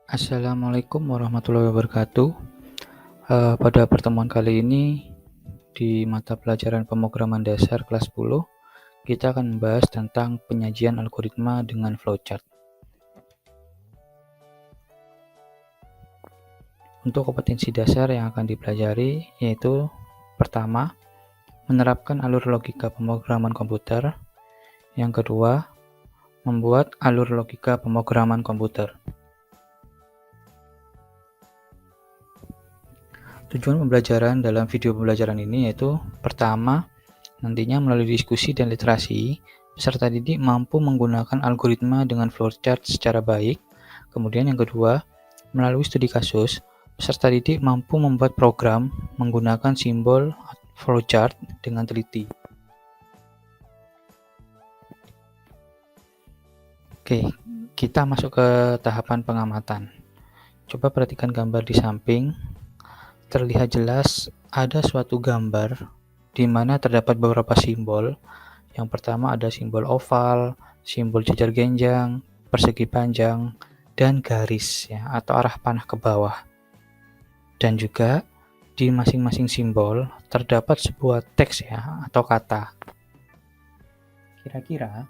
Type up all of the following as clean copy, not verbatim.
Assalamualaikum warahmatullahi wabarakatuh. Pada pertemuan kali ini di mata pelajaran pemrograman dasar kelas 10, kita akan membahas tentang penyajian algoritma dengan flowchart. Untuk kompetensi dasar yang akan dipelajari yaitu pertama, menerapkan alur logika pemrograman komputer. Yang kedua, membuat alur logika pemrograman komputer. Tujuan pembelajaran dalam video pembelajaran ini yaitu pertama, nantinya melalui diskusi dan literasi, peserta didik mampu menggunakan algoritma dengan flowchart secara baik. Kemudian yang kedua, melalui studi kasus, peserta didik mampu membuat program menggunakan simbol flowchart dengan teliti. Oke, kita masuk ke tahapan pengamatan. Coba perhatikan gambar di samping. Terlihat jelas ada suatu gambar di mana terdapat beberapa simbol. Yang pertama ada simbol oval, simbol jajar genjang, persegi panjang, dan garis ya, atau arah panah ke bawah. Dan juga di masing-masing simbol terdapat sebuah teks ya, atau kata. Kira-kira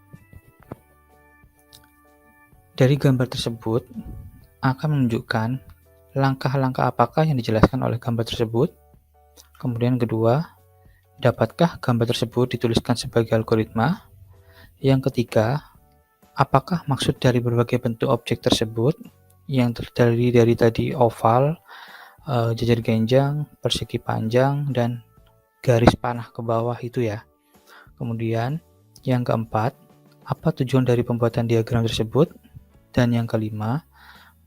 dari gambar tersebut akan menunjukkan langkah-langkah apakah yang dijelaskan oleh gambar tersebut. Kemudian kedua, dapatkah gambar tersebut dituliskan sebagai algoritma? Yang ketiga, apakah maksud dari berbagai bentuk objek tersebut yang terdiri dari tadi oval, jajar genjang, persegi panjang, dan garis panah ke bawah itu ya. Kemudian yang keempat, apa tujuan dari pembuatan diagram tersebut? Dan yang kelima,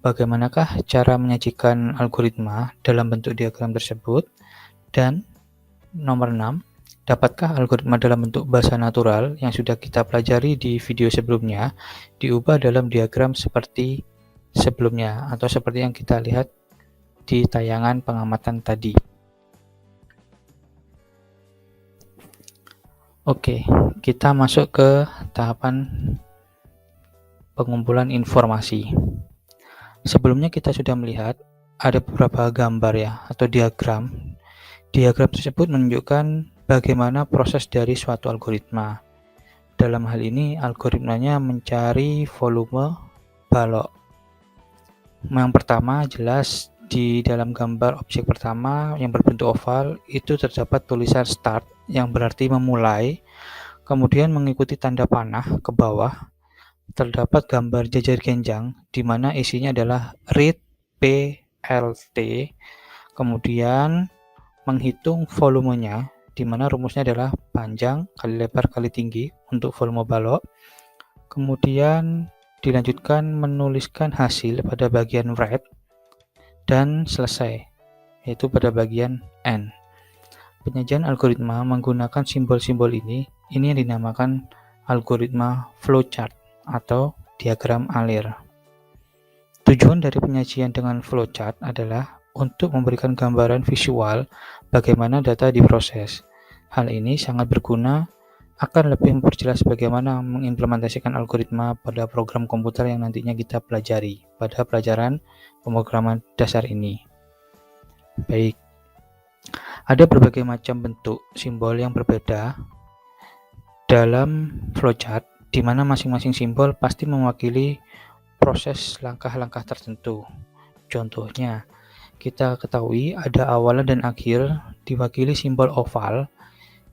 bagaimanakah cara menyajikan algoritma dalam bentuk diagram tersebut? Dan nomor 6, dapatkah algoritma dalam bentuk bahasa natural yang sudah kita pelajari di video sebelumnya diubah dalam diagram seperti sebelumnya atau seperti yang kita lihat di tayangan pengamatan tadi. Oke, kita masuk ke tahapan pengumpulan informasi. Sebelumnya kita sudah melihat ada beberapa gambar ya atau diagram. Diagram tersebut menunjukkan bagaimana proses dari suatu algoritma. Dalam hal ini algoritmanya mencari volume balok. Yang pertama jelas di dalam gambar objek pertama yang berbentuk oval itu terdapat tulisan start yang berarti memulai. Kemudian mengikuti tanda panah ke bawah terdapat gambar jajar genjang di mana isinya adalah read PLT, kemudian menghitung volumenya di mana rumusnya adalah panjang kali lebar kali tinggi untuk volume balok. Kemudian dilanjutkan menuliskan hasil pada bagian write dan selesai yaitu pada bagian end. Penyajian algoritma menggunakan simbol-simbol ini yang dinamakan algoritma flowchart atau diagram alir. Tujuan dari penyajian dengan flowchart adalah untuk memberikan gambaran visual bagaimana data diproses. Hal ini sangat berguna akan lebih memperjelas bagaimana mengimplementasikan algoritma pada program komputer yang nantinya kita pelajari pada pelajaran pemrograman dasar ini. Baik, ada berbagai macam bentuk simbol yang berbeda dalam flowchart di mana masing-masing simbol pasti mewakili proses langkah-langkah tertentu. Contohnya, kita ketahui ada awalan dan akhir diwakili simbol oval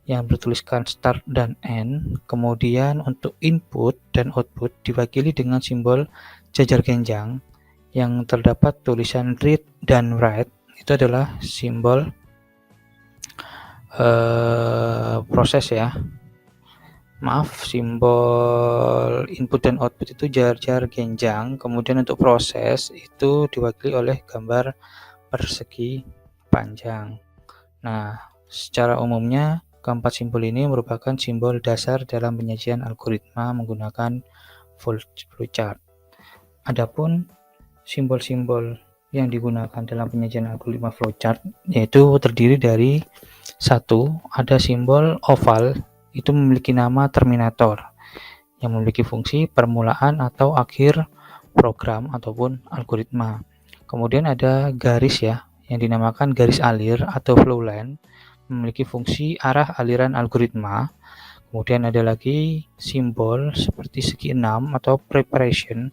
yang bertuliskan start dan end. Kemudian untuk input dan output diwakili dengan simbol jajar genjang yang terdapat tulisan read dan write. Itu adalah simbol proses ya. Maaf, simbol input dan output itu jajar genjang. Kemudian untuk proses itu diwakili oleh gambar persegi panjang. Nah, secara umumnya keempat simbol ini merupakan simbol dasar dalam penyajian algoritma menggunakan flowchart. Adapun simbol-simbol yang digunakan dalam penyajian algoritma flowchart yaitu terdiri dari satu, ada simbol oval. Itu memiliki nama terminator yang memiliki fungsi permulaan atau akhir program ataupun algoritma. Kemudian ada garis ya, yang dinamakan garis alir atau flow line, memiliki fungsi arah aliran algoritma. Kemudian ada lagi simbol seperti segi 6 atau preparation,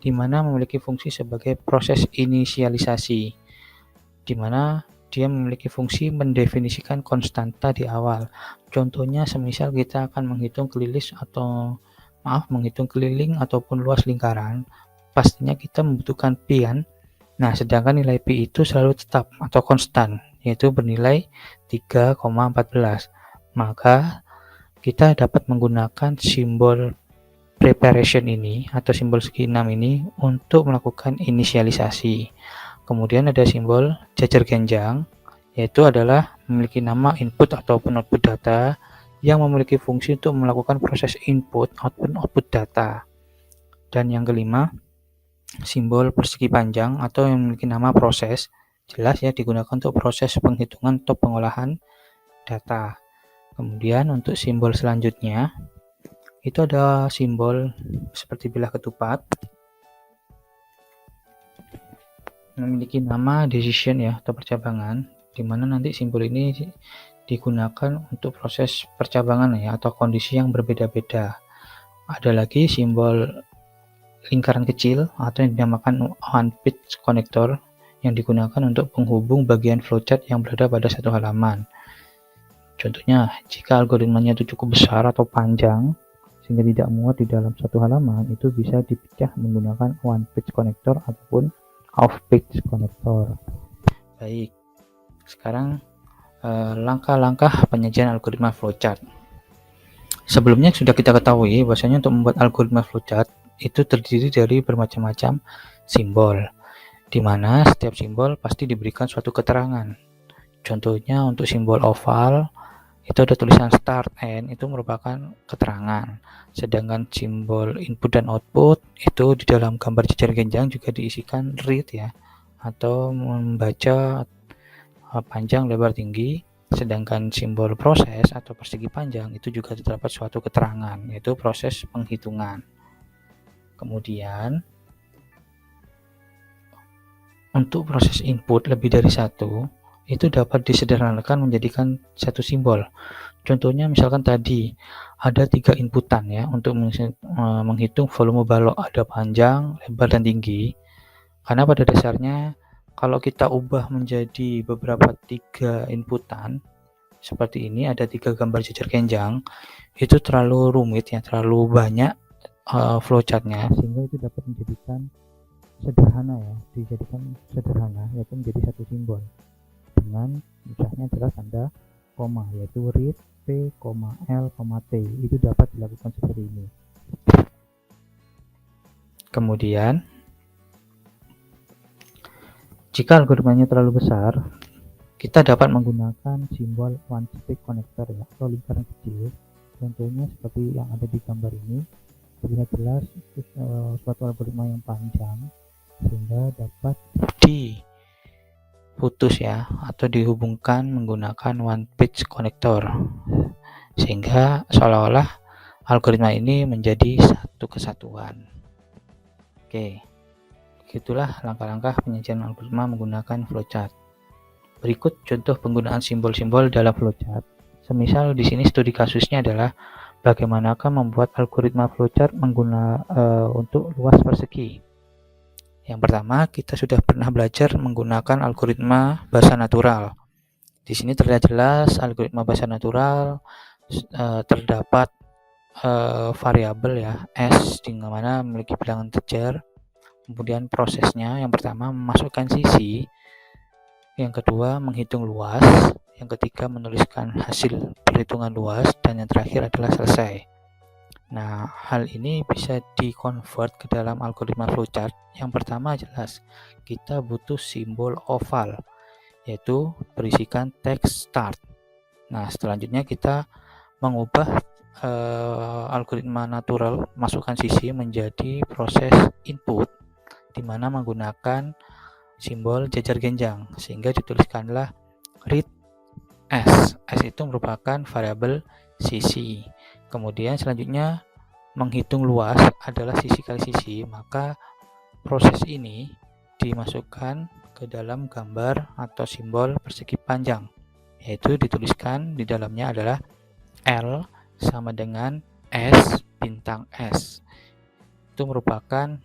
di mana memiliki fungsi sebagai proses inisialisasi, di mana dia memiliki fungsi mendefinisikan konstanta di awal. Contohnya semisal kita akan menghitung keliling ataupun luas lingkaran, pastinya kita membutuhkan pi kan. Nah, sedangkan nilai pi itu selalu tetap atau konstan, yaitu bernilai 3,14. Maka kita dapat menggunakan simbol preparation ini atau simbol segi 6 ini untuk melakukan inisialisasi. Kemudian ada simbol jajar genjang, yaitu adalah memiliki nama input ataupun output data yang memiliki fungsi untuk melakukan proses input ataupun output data. Dan yang kelima, simbol persegi panjang atau yang memiliki nama proses, jelas ya digunakan untuk proses penghitungan atau pengolahan data. Kemudian untuk simbol selanjutnya itu ada simbol seperti bilah ketupat, memiliki nama decision ya atau percabangan, di mana nanti simbol ini digunakan untuk proses percabangan ya atau kondisi yang berbeda-beda. Ada lagi simbol lingkaran kecil atau yang dinamakan one page connector yang digunakan untuk penghubung bagian flowchart yang berada pada satu halaman. Contohnya, jika algoritmanya itu cukup besar atau panjang sehingga tidak muat di dalam satu halaman, itu bisa dipecah menggunakan one page connector ataupun off page connector. Baik, sekarang langkah-langkah penyajian algoritma flowchart. Sebelumnya sudah kita ketahui bahwasanya untuk membuat algoritma flowchart itu terdiri dari bermacam-macam simbol, di mana setiap simbol pasti diberikan suatu keterangan. Contohnya untuk simbol oval itu ada tulisan start end, itu merupakan keterangan. Sedangkan simbol input dan output itu di dalam gambar jajar genjang juga diisikan read ya, atau membaca panjang lebar tinggi. Sedangkan simbol proses atau persegi panjang itu juga terdapat suatu keterangan, yaitu proses penghitungan. Kemudian untuk proses input lebih dari satu itu dapat disederhanakan menjadikan satu simbol. Contohnya misalkan tadi ada 3 inputan ya untuk menghitung volume balok, ada panjang, lebar, dan tinggi. Karena pada dasarnya kalau kita ubah menjadi beberapa 3 inputan seperti ini, ada 3 gambar jajar genjang, itu terlalu rumit ya, terlalu banyak flowchartnya, sehingga itu dapat dijadikan sederhana, yaitu menjadi satu simbol dengan misalnya adalah tanda koma, yaitu read p, l, t. Itu dapat dilakukan seperti ini. Kemudian jika algoritmanya terlalu besar, kita dapat menggunakan simbol one page connector ya, atau lingkaran kecil. Contohnya seperti yang ada di gambar ini, terlihat jelas itu suatu algoritma yang panjang sehingga dapat diputus ya atau dihubungkan menggunakan one page connector, sehingga seolah-olah algoritma ini menjadi satu kesatuan. Oke, begitulah langkah-langkah penyajian algoritma menggunakan flowchart. Berikut contoh penggunaan simbol-simbol dalam flowchart. Semisal di sini studi kasusnya adalah bagaimanakah membuat algoritma flowchart untuk luas persegi. Yang pertama, kita sudah pernah belajar menggunakan algoritma bahasa natural. Di sini terlihat jelas algoritma bahasa natural terdapat variabel ya S, di mana memiliki bilangan integer. Kemudian prosesnya yang pertama memasukkan sisi, yang kedua menghitung luas, yang ketiga menuliskan hasil perhitungan luas, dan yang terakhir adalah selesai. Nah, hal ini bisa di-convert ke dalam algoritma flowchart. Yang pertama jelas, kita butuh simbol oval, yaitu berisikan teks start. Nah, selanjutnya kita mengubah algoritma natural, masukkan sisi menjadi proses input, di mana menggunakan simbol jajar genjang, sehingga dituliskanlah read S. S itu merupakan variabel sisi. Kemudian selanjutnya menghitung luas adalah sisi kali sisi, maka proses ini dimasukkan ke dalam gambar atau simbol persegi panjang, yaitu dituliskan di dalamnya adalah L sama dengan S bintang S. Itu merupakan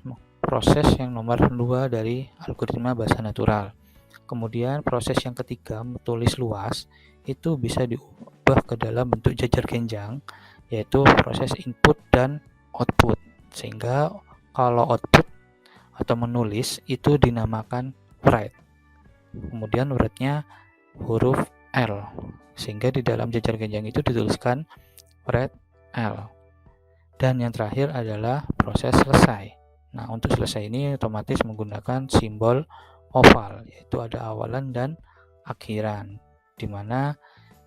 proses yang nomor 2 dari algoritma bahasa natural. Kemudian proses yang ketiga, menulis luas, itu bisa diubah ke dalam bentuk jajar genjang, yaitu proses input dan output. Sehingga kalau output atau menulis itu dinamakan write. Kemudian write-nya huruf L, sehingga di dalam jajar genjang itu dituliskan write L. Dan yang terakhir adalah proses selesai. Nah, untuk selesai ini otomatis menggunakan simbol oval, yaitu ada awalan dan akhiran, di mana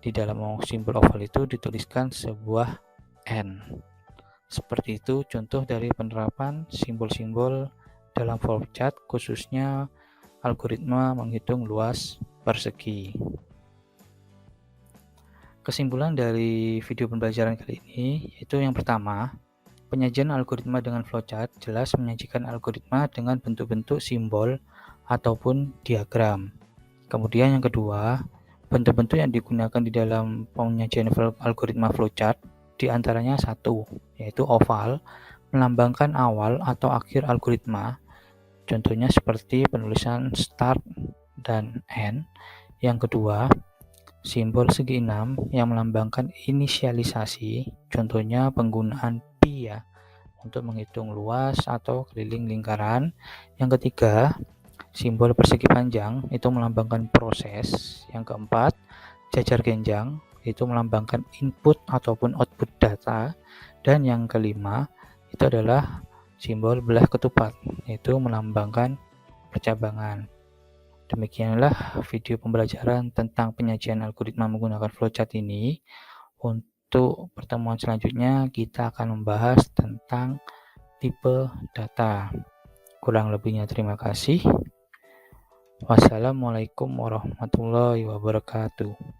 di dalam simbol oval itu dituliskan sebuah N. Seperti itu contoh dari penerapan simbol-simbol dalam flowchart, khususnya algoritma menghitung luas persegi. Kesimpulan dari video pembelajaran kali ini yaitu yang pertama, penyajian algoritma dengan flowchart jelas menyajikan algoritma dengan bentuk-bentuk simbol ataupun diagram. Kemudian yang kedua, bentuk-bentuk yang digunakan di dalam penyajian algoritma flowchart diantaranya satu, yaitu oval, melambangkan awal atau akhir algoritma. Contohnya seperti penulisan start dan end. Yang kedua, simbol segi 6 yang melambangkan inisialisasi. Contohnya penggunaan pi ya, untuk menghitung luas atau keliling lingkaran. Yang ketiga, simbol persegi panjang itu melambangkan proses. Yang keempat, jajar genjang itu melambangkan input ataupun output data. Dan yang kelima, itu adalah simbol belah ketupat, yaitu melambangkan percabangan. Demikianlah video pembelajaran tentang penyajian algoritma menggunakan flowchart ini. Untuk pertemuan selanjutnya kita akan membahas tentang tipe data. Kurang lebihnya terima kasih. Wassalamualaikum warahmatullahi wabarakatuh.